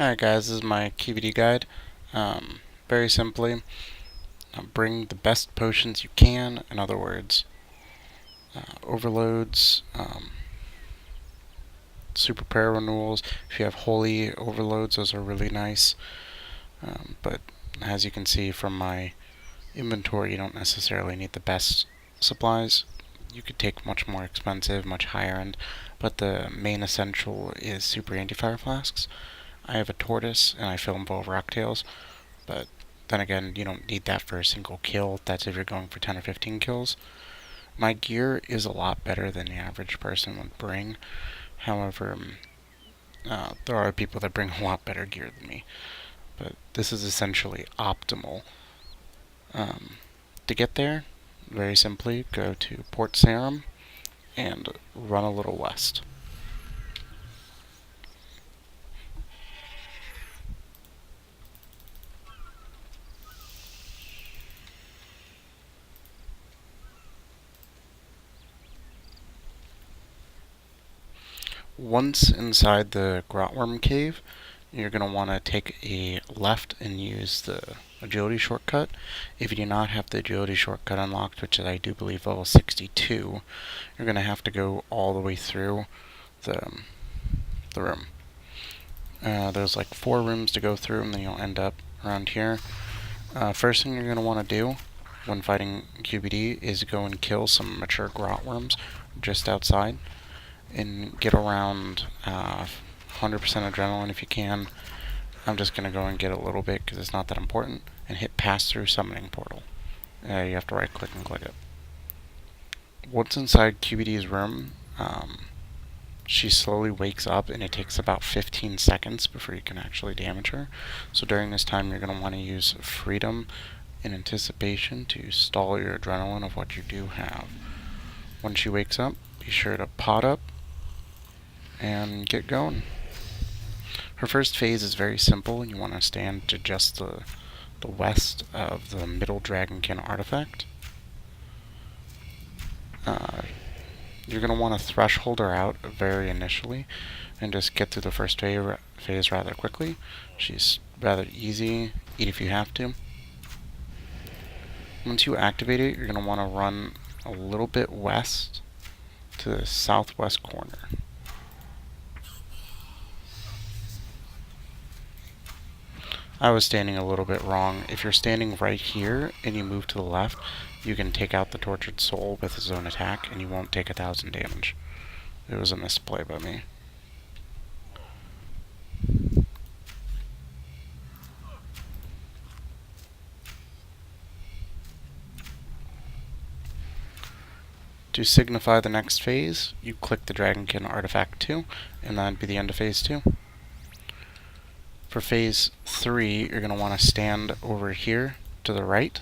Alright guys, this is my QBD guide. Very simply, bring the best potions you can. In other words, overloads, super prayer renewals. If you have holy overloads, those are really nice. But as you can see from my inventory, you don't necessarily need the best supplies. You could take much more expensive, much higher end, but the main essential is super anti-fire flasks. I have a tortoise and I fill them full of rocktails, but then again, you don't need that for a single kill. That's if you're going for 10 or 15 kills. My gear is a lot better than the average person would bring. However, there are people that bring a lot better gear than me. But this is essentially optimal. To get there, very simply, go to Port Sarim and run a little west. Once inside the Grotworm Cave, you're going to want to take a left and use the agility shortcut. If you do not have the agility shortcut unlocked, which is I do believe level 62, you're going to have to go all the way through the room. There's like 4 rooms to go through, and then you'll end up around here. First thing you're going to want to do when fighting QBD is go and kill some mature grotworms just outside, and get around 100% adrenaline if you can. I'm just going to go and get a little bit because it's not that important, and hit pass through summoning portal. You have to right click and click it. Once inside QBD's room, she slowly wakes up, and it takes about 15 seconds before you can actually damage her. So during this time, you're going to want to use freedom in anticipation to stall your adrenaline of what you do have. When she wakes up, be sure to pot up and get going. Her first phase is very simple. You want to stand to just the west of the middle Dragonkin artifact. You're going to want to threshold her out very initially and just get through the first phase rather quickly. She's rather easy. Eat if you have to. Once you activate it, you're going to want to run a little bit west to the southwest corner. I was standing a little bit wrong. If you're standing right here and you move to the left, you can take out the Tortured Soul with his own attack, and you won't take 1,000 damage. It was a misplay by me. To signify the next phase, you click the Dragonkin Artifact 2, and that'd be the end of phase 2. For phase 3, you're going to want to stand over here to the right.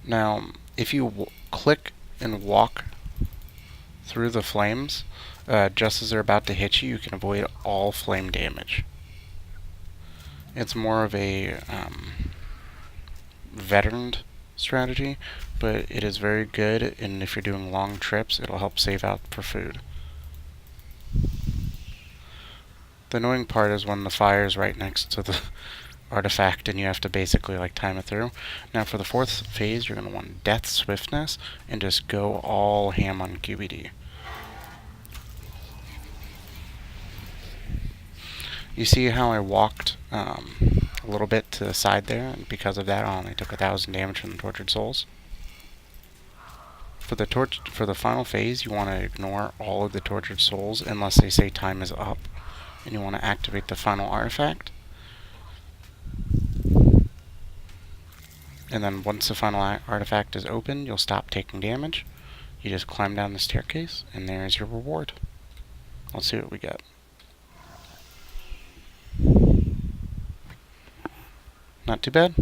Now, if you click and walk through the flames, just as they're about to hit you, you can avoid all flame damage. It's more of a veteran strategy, but it is very good, and if you're doing long trips, it'll help save out for food. The annoying part is when the fire is right next to the artifact and you have to basically like time it through. Now for the 4th phase, you're going to want Death Swiftness and just go all ham on QBD. You see how I walked a little bit to the side there, and because of that I only took 1,000 damage from the Tortured Souls. For the final phase, you want to ignore all of the Tortured Souls unless they say time is up, and you want to activate the final artifact. And then once the final artifact is open, you'll stop taking damage. You just climb down the staircase, and there's your reward. Let's see what we get. Not too bad.